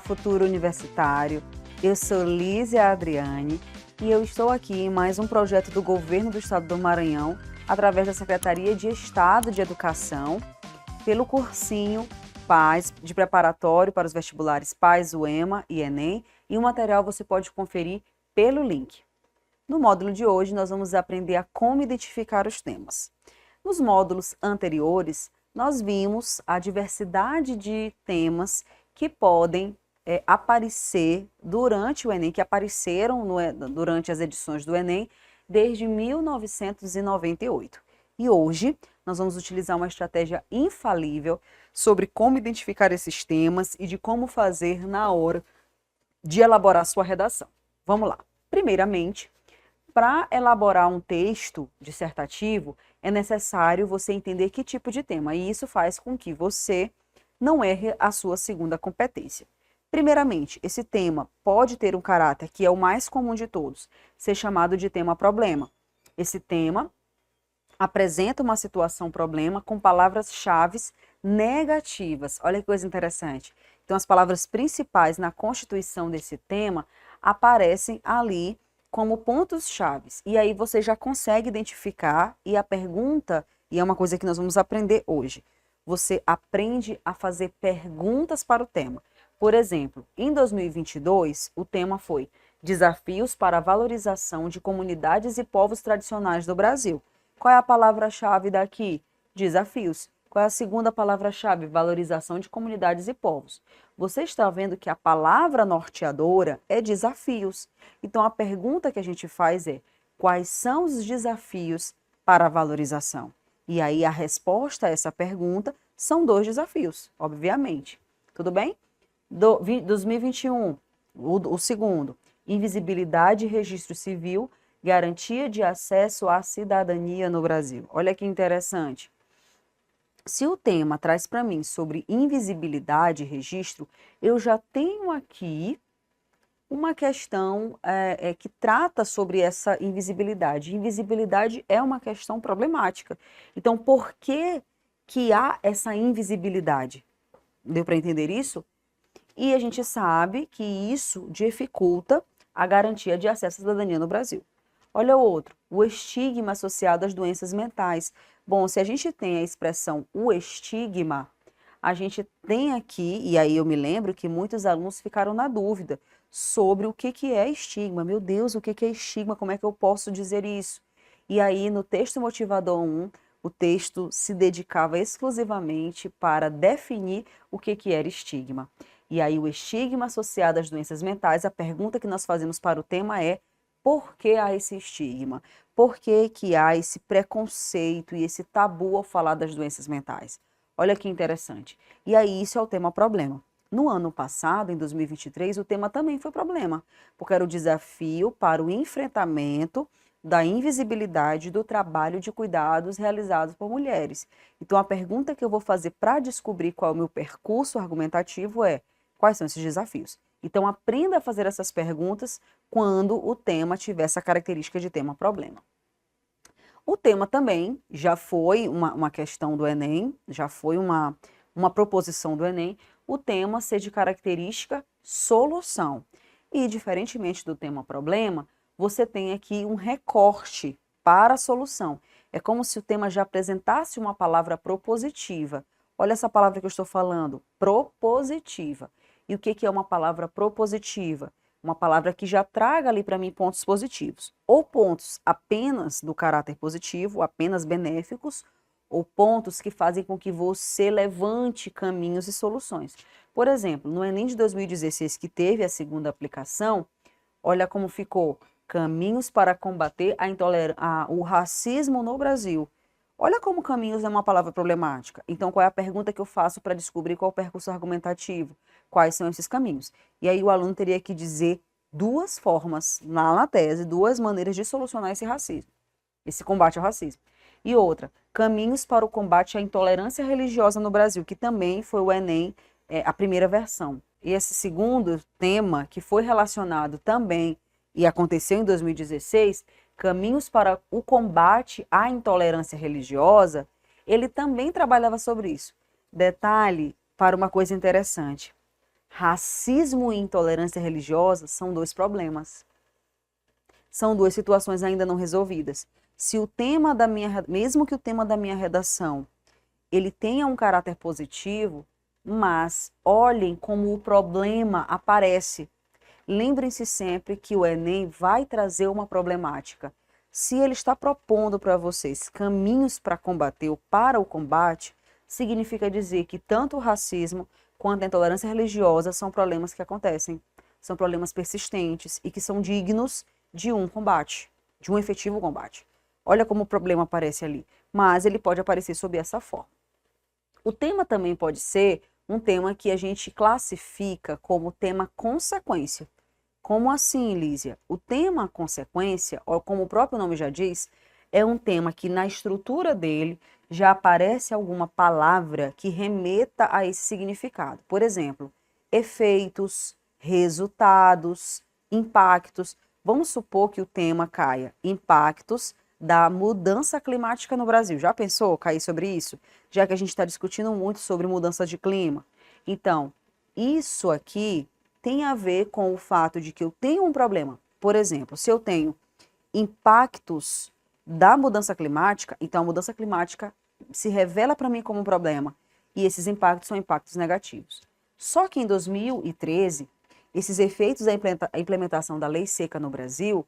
futuro universitário. Eu sou Lízia Adriane e eu estou aqui em mais um projeto do Governo do Estado do Maranhão, através da Secretaria de Estado de Educação, pelo cursinho PAS, de preparatório para os vestibulares PAS, UEMA e Enem, e o material você pode conferir pelo link. No módulo de hoje, nós vamos aprender a como identificar os temas. Nos módulos anteriores, nós vimos a diversidade de temas que podem aparecer durante o Enem, que apareceram durante as edições do Enem desde 1998. E hoje nós vamos utilizar uma estratégia infalível sobre como identificar esses temas e de como fazer na hora de elaborar sua redação. Vamos lá. Primeiramente, para elaborar um texto dissertativo, é necessário você entender que tipo de tema, e isso faz com que você não erre a sua segunda competência. Primeiramente, esse tema pode ter um caráter, que é o mais comum de todos, ser chamado de tema-problema. Esse tema apresenta uma situação-problema com palavras-chave negativas. Olha que coisa interessante. Então, as palavras principais na constituição desse tema aparecem ali como pontos-chave. E aí você já consegue identificar, e a pergunta, e é uma coisa que nós vamos aprender hoje, você aprende a fazer perguntas para o tema. Por exemplo, em 2022, o tema foi Desafios para a valorização de comunidades e povos tradicionais do Brasil. Qual é a palavra-chave daqui? Desafios. Qual é a segunda palavra-chave? Valorização de comunidades e povos. Você está vendo que a palavra norteadora é desafios. Então, a pergunta que a gente faz é: quais são os desafios para a valorização? E aí, a resposta a essa pergunta são 2 desafios, obviamente. Tudo bem? 2021, o segundo, invisibilidade e registro civil, garantia de acesso à cidadania no Brasil. Olha que interessante. Se o tema traz para mim sobre invisibilidade e registro, eu já tenho aqui uma questão que trata sobre essa invisibilidade. Invisibilidade é uma questão problemática. Então, por que há essa invisibilidade? Deu para entender isso? E a gente sabe que isso dificulta a garantia de acesso à cidadania no Brasil. Olha o outro, o estigma associado às doenças mentais. Bom, se a gente tem a expressão o estigma, a gente tem aqui, e aí eu me lembro que muitos alunos ficaram na dúvida sobre o que é estigma. Meu Deus, o que é estigma? Como é que eu posso dizer isso? E aí, no texto motivador 1, o texto se dedicava exclusivamente para definir o que era estigma. E aí, o estigma associado às doenças mentais, a pergunta que nós fazemos para o tema é: por que há esse estigma? Por que há esse preconceito e esse tabu ao falar das doenças mentais? Olha que interessante. E aí, isso é o tema problema. No ano passado, em 2023, o tema também foi problema, porque era o desafio para o enfrentamento da invisibilidade do trabalho de cuidados realizados por mulheres. Então, a pergunta que eu vou fazer para descobrir qual é o meu percurso argumentativo é: quais são esses desafios? Então, aprenda a fazer essas perguntas quando o tema tiver essa característica de tema-problema. O tema também já foi uma questão do Enem, já foi uma proposição do Enem, o tema ser de característica solução. E, diferentemente do tema-problema, você tem aqui um recorte para a solução. É como se o tema já apresentasse uma palavra propositiva. Olha essa palavra que eu estou falando, propositiva. E o que é uma palavra propositiva? Uma palavra que já traga ali para mim pontos positivos. Ou pontos apenas do caráter positivo, apenas benéficos, ou pontos que fazem com que você levante caminhos e soluções. Por exemplo, no Enem de 2016, que teve a segunda aplicação, olha como ficou: caminhos para combater o racismo no Brasil. Olha como caminhos é uma palavra problemática. Então, qual é a pergunta que eu faço para descobrir qual é o percurso argumentativo? Quais são esses caminhos? E aí o aluno teria que dizer 2 formas, na tese, 2 maneiras de solucionar esse racismo, esse combate ao racismo. E outra, caminhos para o combate à intolerância religiosa no Brasil, que também foi o Enem, a primeira versão. E esse segundo tema, que foi relacionado também e aconteceu em 2016, caminhos para o combate à intolerância religiosa, ele também trabalhava sobre isso. Detalhe para uma coisa interessante: Racismo e intolerância religiosa são dois problemas. São duas situações ainda não resolvidas. Se o tema da minha, mesmo que o tema da minha redação, ele tenha um caráter positivo, mas olhem como o problema aparece. Lembrem-se sempre que o Enem vai trazer uma problemática. Se ele está propondo para vocês caminhos para combater ou para o combate, significa dizer que tanto o racismo quanto a intolerância religiosa são problemas que acontecem, são problemas persistentes e que são dignos de um combate, de um efetivo combate. Olha como o problema aparece ali, mas ele pode aparecer sob essa forma. O tema também pode ser um tema que a gente classifica como tema consequência. Como assim, Lísia? O tema consequência, ou como o próprio nome já diz, é um tema que na estrutura dele já aparece alguma palavra que remeta a esse significado. Por exemplo, efeitos, resultados, impactos. Vamos supor que o tema caia impactos da mudança climática no Brasil. Já pensou cair sobre isso? Já que a gente está discutindo muito sobre mudança de clima. Então, isso aqui tem a ver com o fato de que eu tenho um problema. Por exemplo, se eu tenho impactos da mudança climática, então a mudança climática se revela para mim como um problema. E esses impactos são impactos negativos. Só que em 2013, esses efeitos da implementação da lei seca no Brasil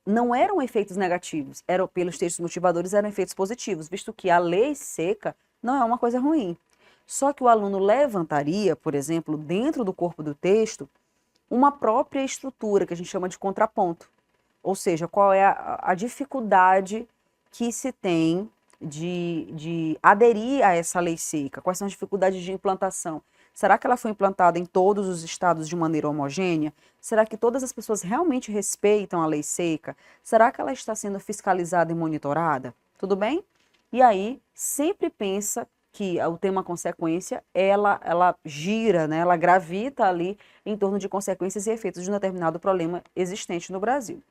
não eram efeitos negativos, eram, pelos textos motivadores, eram efeitos positivos, visto que a lei seca não é uma coisa ruim. Só que o aluno levantaria, por exemplo, dentro do corpo do texto, uma própria estrutura que a gente chama de contraponto. Ou seja, qual é a dificuldade que se tem de aderir a essa lei seca? Quais são as dificuldades de implantação? Será que ela foi implantada em todos os estados de maneira homogênea? Será que todas as pessoas realmente respeitam a lei seca? Será que ela está sendo fiscalizada e monitorada? Tudo bem? E aí, sempre pensa que o tema consequência, ela gira, né? Ela gravita ali em torno de consequências e efeitos de um determinado problema existente no Brasil.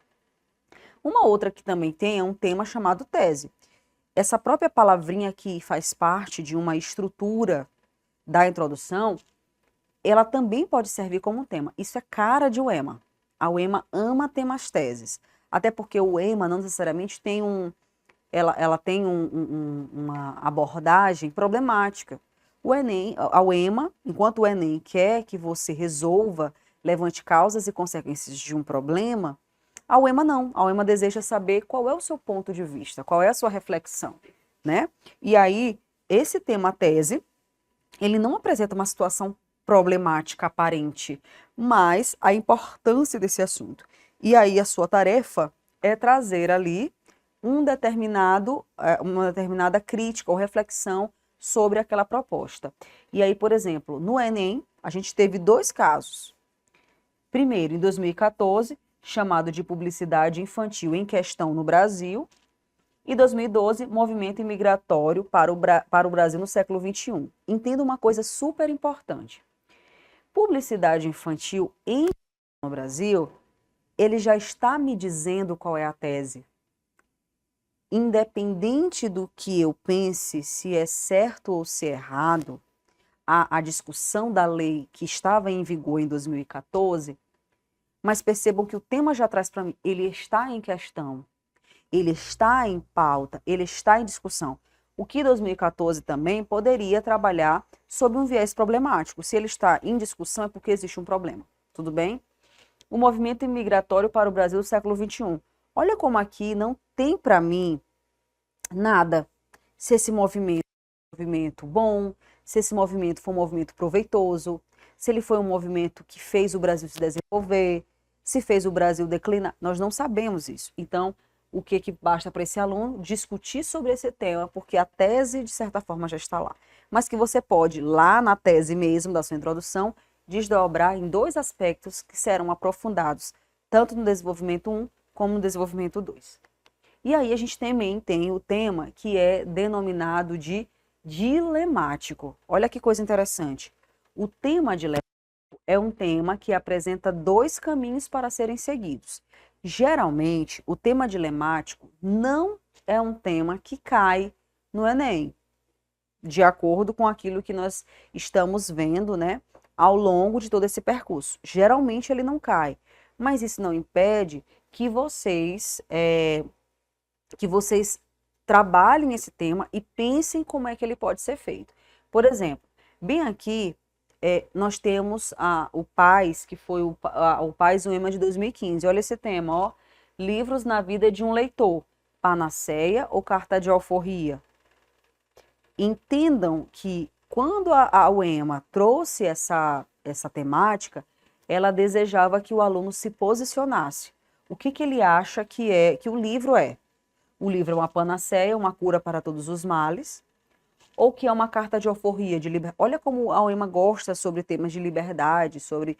Uma outra que também tem é um tema chamado tese. Essa própria palavrinha que faz parte de uma estrutura da introdução, ela também pode servir como um tema. Isso é cara de UEMA. A UEMA ama temas teses, até porque o UEMA não necessariamente tem ela tem uma abordagem problemática. O Enem, a UEMA, enquanto o Enem quer que você resolva, levante causas e consequências de um problema, a UEMA não. A UEMA deseja saber qual é o seu ponto de vista, qual é a sua reflexão, né? E aí, esse tema tese, ele não apresenta uma situação problemática aparente, mas a importância desse assunto. E aí a sua tarefa é trazer ali uma determinada crítica ou reflexão sobre aquela proposta. E aí, por exemplo, no Enem, a gente teve dois casos. Primeiro, em 2014, chamado de publicidade infantil em questão no Brasil, e 2012, movimento imigratório para o Brasil no século XXI. Entenda uma coisa super importante. Publicidade infantil no Brasil, ele já está me dizendo qual é a tese. Independente do que eu pense, se é certo ou se é errado, a discussão da lei que estava em vigor em 2014, mas percebam que o tema já traz para mim, ele está em questão, ele está em pauta, ele está em discussão. O que 2014 também poderia trabalhar sob um viés problemático. Se ele está em discussão é porque existe um problema, tudo bem? O movimento imigratório para o Brasil do século XXI. Olha como aqui não tem para mim nada. Se esse movimento é um movimento bom, se esse movimento foi um movimento proveitoso, se ele foi um movimento que fez o Brasil se desenvolver, se fez o Brasil declinar, nós não sabemos isso. Então, o que basta para esse aluno? Discutir sobre esse tema, porque a tese, de certa forma, já está lá. Mas que você pode, lá na tese mesmo da sua introdução, desdobrar em dois aspectos que serão aprofundados, tanto no desenvolvimento 1 como no desenvolvimento 2. E aí a gente também tem o tema que é denominado de dilemático. Olha que coisa interessante. O tema dilemático é um tema que apresenta dois caminhos para serem seguidos. Geralmente, o tema dilemático não é um tema que cai no Enem, de acordo com aquilo que nós estamos vendo, né, ao longo de todo esse percurso. Geralmente ele não cai, mas isso não impede que vocês trabalhem esse tema e pensem como é que ele pode ser feito. Por exemplo, bem aqui, nós temos o PAIS, que foi o PAIS UEMA de 2015. Olha esse tema, ó. Livros na vida de um leitor, panaceia ou carta de alforria? Entendam que quando a UEMA trouxe essa temática, ela desejava que o aluno se posicionasse. O que ele acha que o livro é? O livro é uma panaceia, uma cura para todos os males, ou que é uma carta de alforria, de liberdade. Olha como a UEMA gosta sobre temas de liberdade, sobre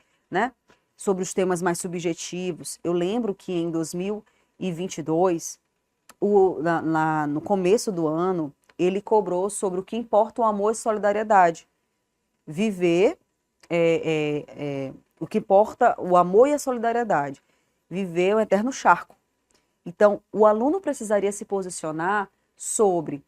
os temas mais subjetivos. Eu lembro que em 2022, no começo do ano, ele cobrou sobre o que importa o amor e solidariedade. Viver, o que importa o amor e a solidariedade. Viver é um eterno charco. Então, o aluno precisaria se posicionar sobre: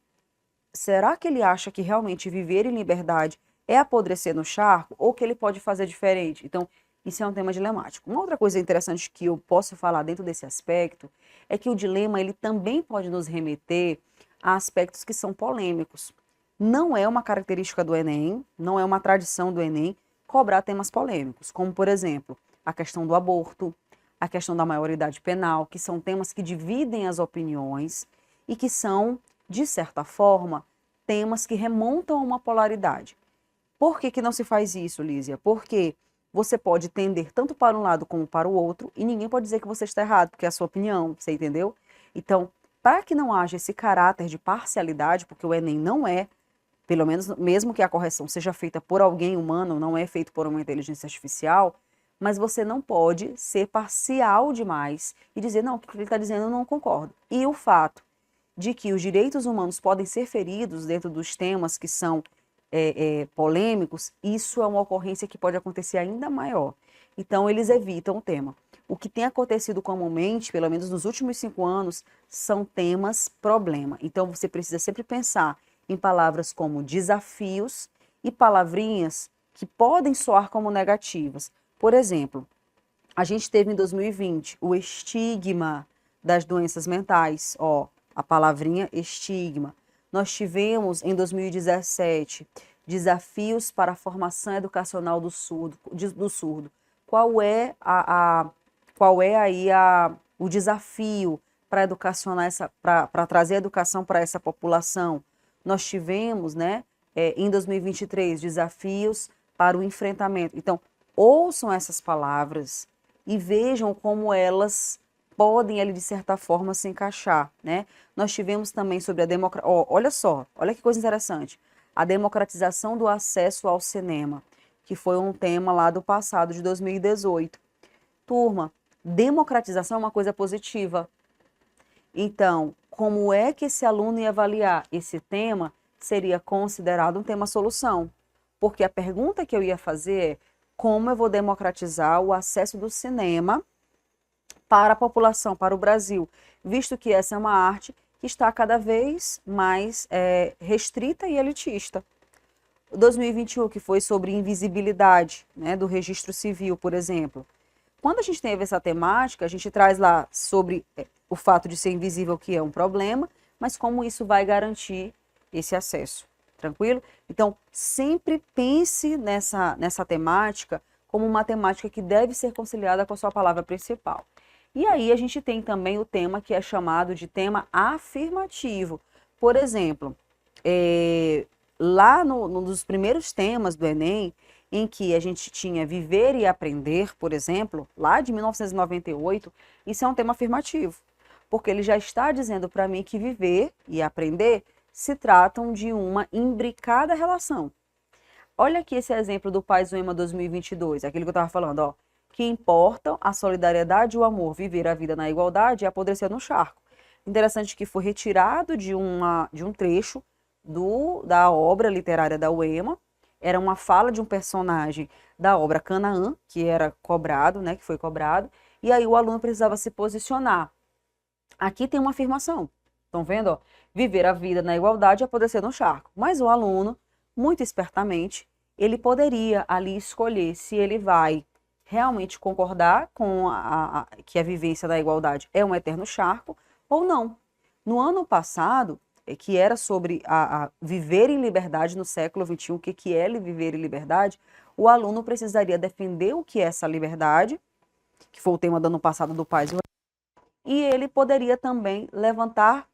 será que ele acha que realmente viver em liberdade é apodrecer no charco ou que ele pode fazer diferente? Então, isso é um tema dilemático. Uma outra coisa interessante que eu posso falar dentro desse aspecto é que o dilema ele também pode nos remeter a aspectos que são polêmicos. Não é uma característica do Enem, não é uma tradição do Enem cobrar temas polêmicos, como, por exemplo, a questão do aborto, a questão da maioridade penal, que são temas que dividem as opiniões e que são, de certa forma, temas que remontam a uma polaridade. Por que não se faz isso, Lísia? Porque você pode tender tanto para um lado como para o outro e ninguém pode dizer que você está errado, porque é a sua opinião, você entendeu? Então, para que não haja esse caráter de parcialidade, porque o Enem não é, pelo menos mesmo que a correção seja feita por alguém humano, não é feito por uma inteligência artificial, mas você não pode ser parcial demais e dizer, não, o que ele está dizendo eu não concordo. E o fato de que os direitos humanos podem ser feridos dentro dos temas que são polêmicos, isso é uma ocorrência que pode acontecer ainda maior. Então, eles evitam o tema. O que tem acontecido comumente, pelo menos nos últimos 5 anos, são temas problema. Então, você precisa sempre pensar em palavras como desafios e palavrinhas que podem soar como negativas. Por exemplo, a gente teve em 2020 o estigma das doenças mentais, ó, a palavrinha estigma. Nós tivemos em 2017 desafios para a formação educacional do surdo. Qual é aí o desafio para educacionar para trazer educação para essa população? Nós tivemos, em 2023, desafios para o enfrentamento. Então, ouçam essas palavras e vejam como elas podem, ali, de certa forma, se encaixar, Nós tivemos também sobre a democracia. Olha só, olha que coisa interessante. A democratização do acesso ao cinema, que foi um tema lá do passado, de 2018. Turma, democratização é uma coisa positiva. Então, como é que esse aluno ia avaliar esse tema? Seria considerado um tema-solução. Porque a pergunta que eu ia fazer é: como eu vou democratizar o acesso do cinema para a população, para o Brasil, visto que essa é uma arte que está cada vez mais restrita e elitista. 2021, que foi sobre invisibilidade, do registro civil, por exemplo. Quando a gente teve essa temática, a gente traz lá sobre o fato de ser invisível, que é um problema, mas como isso vai garantir esse acesso. Tranquilo? Então, sempre pense nessa temática como uma temática que deve ser conciliada com a sua palavra principal. E aí a gente tem também o tema que é chamado de tema afirmativo. Por exemplo, lá nos primeiros temas do Enem, em que a gente tinha viver e aprender, por exemplo, lá de 1998, isso é um tema afirmativo, porque ele já está dizendo para mim que viver e aprender se tratam de uma imbricada relação. Olha aqui esse exemplo do PAIS UEMA 2022, aquele que eu estava falando, ó. Que importam a solidariedade e o amor, viver a vida na igualdade e apodrecer no charco. Interessante que foi retirado de um trecho da obra literária da UEMA, era uma fala de um personagem da obra Canaã, que era cobrado, que foi cobrado, e aí o aluno precisava se posicionar. Aqui tem uma afirmação, estão vendo? Ó? Viver a vida na igualdade e apodrecer no charco. Mas o aluno, muito espertamente, ele poderia ali escolher se ele vai realmente concordar com que a vivência da igualdade é um eterno charco ou não. No ano passado, que era sobre a viver em liberdade no século XXI, o que é viver em liberdade, o aluno precisaria defender o que é essa liberdade, que foi o tema do ano passado do Paz e ele poderia também levantar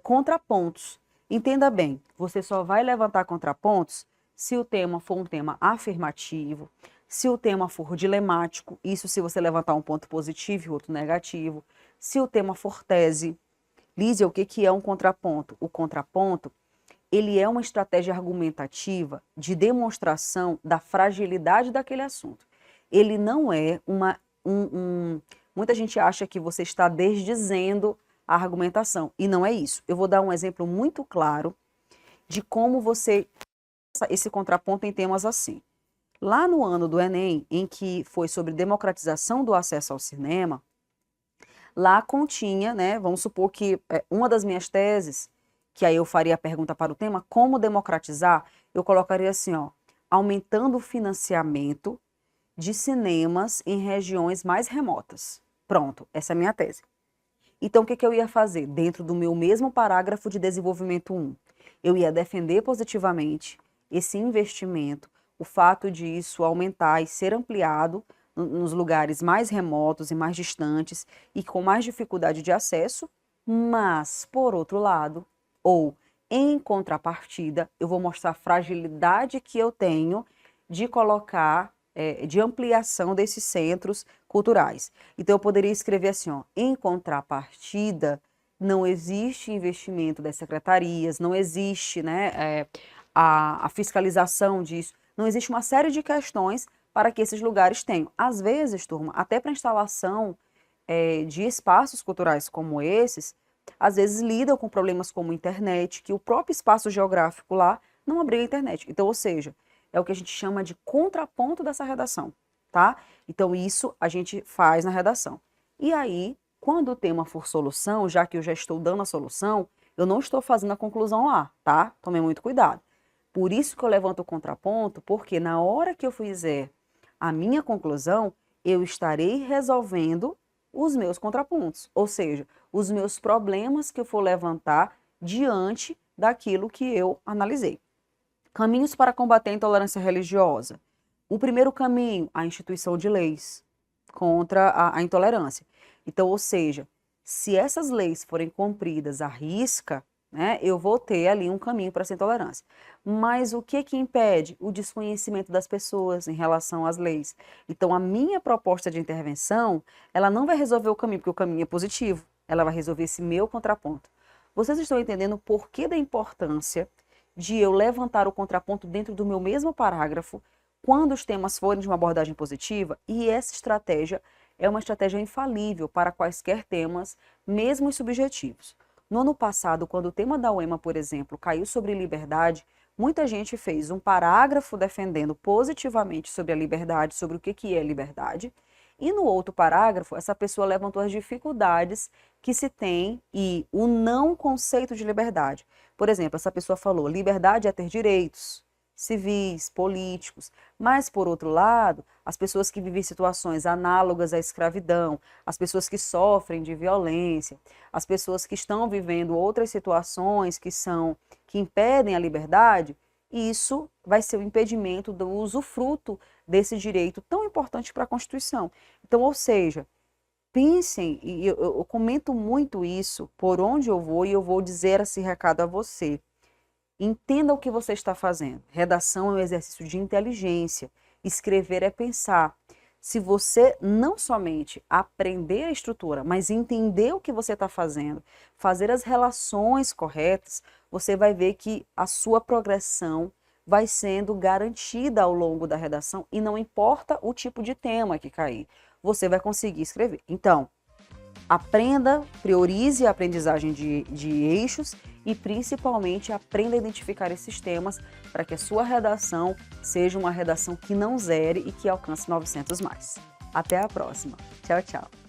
contrapontos. Entenda bem, você só vai levantar contrapontos se o tema for um tema afirmativo, se o tema for dilemático, isso se você levantar um ponto positivo e outro negativo, se o tema for tese. Lízia, o que é um contraponto? O contraponto, ele é uma estratégia argumentativa de demonstração da fragilidade daquele assunto. Ele não é muita gente acha que você está desdizendo a argumentação, e não é isso. Eu vou dar um exemplo muito claro de como você esse contraponto em temas assim. Lá no ano do Enem, em que foi sobre democratização do acesso ao cinema, lá continha, né, vamos supor que uma das minhas teses, que aí eu faria a pergunta para o tema, como democratizar, eu colocaria assim, ó, aumentando o financiamento de cinemas em regiões mais remotas. Pronto, essa é a minha tese. Então, o que eu ia fazer? Dentro do meu mesmo parágrafo de desenvolvimento 1, eu ia defender positivamente esse investimento, o fato de isso aumentar e ser ampliado nos lugares mais remotos e mais distantes e com mais dificuldade de acesso, mas, por outro lado, ou em contrapartida, eu vou mostrar a fragilidade que eu tenho de colocar, de ampliação desses centros culturais. Então, eu poderia escrever assim, ó, em contrapartida, não existe investimento das secretarias, não existe, né, a fiscalização disso, não existe uma série de questões para que esses lugares tenham. Às vezes, turma, até para instalação de espaços culturais como esses, às vezes lidam com problemas como internet, que o próprio espaço geográfico lá não abriga a internet. Então, ou seja, é o que a gente chama de contraponto dessa redação, tá? Então, isso a gente faz na redação. E aí, quando o tema for solução, já que eu já estou dando a solução, eu não estou fazendo a conclusão lá, tá? Tome muito cuidado. Por isso que eu levanto o contraponto, porque na hora que eu fizer a minha conclusão, eu estarei resolvendo os meus contrapontos, ou seja, os meus problemas que eu for levantar diante daquilo que eu analisei. Caminhos para combater a intolerância religiosa. O primeiro caminho, a instituição de leis contra a intolerância. Então, ou seja, se essas leis forem cumpridas à risca, né, eu vou ter ali um caminho para essa intolerância. Mas o que impede? O desconhecimento das pessoas em relação às leis. Então, a minha proposta de intervenção, ela não vai resolver o caminho, porque o caminho é positivo. Ela vai resolver esse meu contraponto. Vocês estão entendendo o porquê da importância de eu levantar o contraponto dentro do meu mesmo parágrafo, quando os temas forem de uma abordagem positiva? E essa estratégia é uma estratégia infalível para quaisquer temas, mesmo os subjetivos. No ano passado, quando o tema da UEMA, por exemplo, caiu sobre liberdade, muita gente fez um parágrafo defendendo positivamente sobre a liberdade, sobre o que é liberdade, e no outro parágrafo, essa pessoa levantou as dificuldades que se tem e o não conceito de liberdade. Por exemplo, essa pessoa falou, liberdade é ter direitos civis, políticos, mas, por outro lado, as pessoas que vivem situações análogas à escravidão, as pessoas que sofrem de violência, as pessoas que estão vivendo outras situações que impedem a liberdade, isso vai ser o impedimento do usufruto desse direito tão importante para a Constituição. Então, ou seja, pensem, e eu comento muito isso por onde eu vou, e eu vou dizer esse recado a você. Entenda o que você está fazendo. Redação é um exercício de inteligência. Escrever é pensar. Se você não somente aprender a estrutura, mas entender o que você está fazendo, fazer as relações corretas, você vai ver que a sua progressão vai sendo garantida ao longo da redação e não importa o tipo de tema que cair, você vai conseguir escrever. Então, aprenda, priorize a aprendizagem de eixos e, principalmente, aprenda a identificar esses temas para que a sua redação seja uma redação que não zere e que alcance 900 mais. Até a próxima. Tchau, tchau.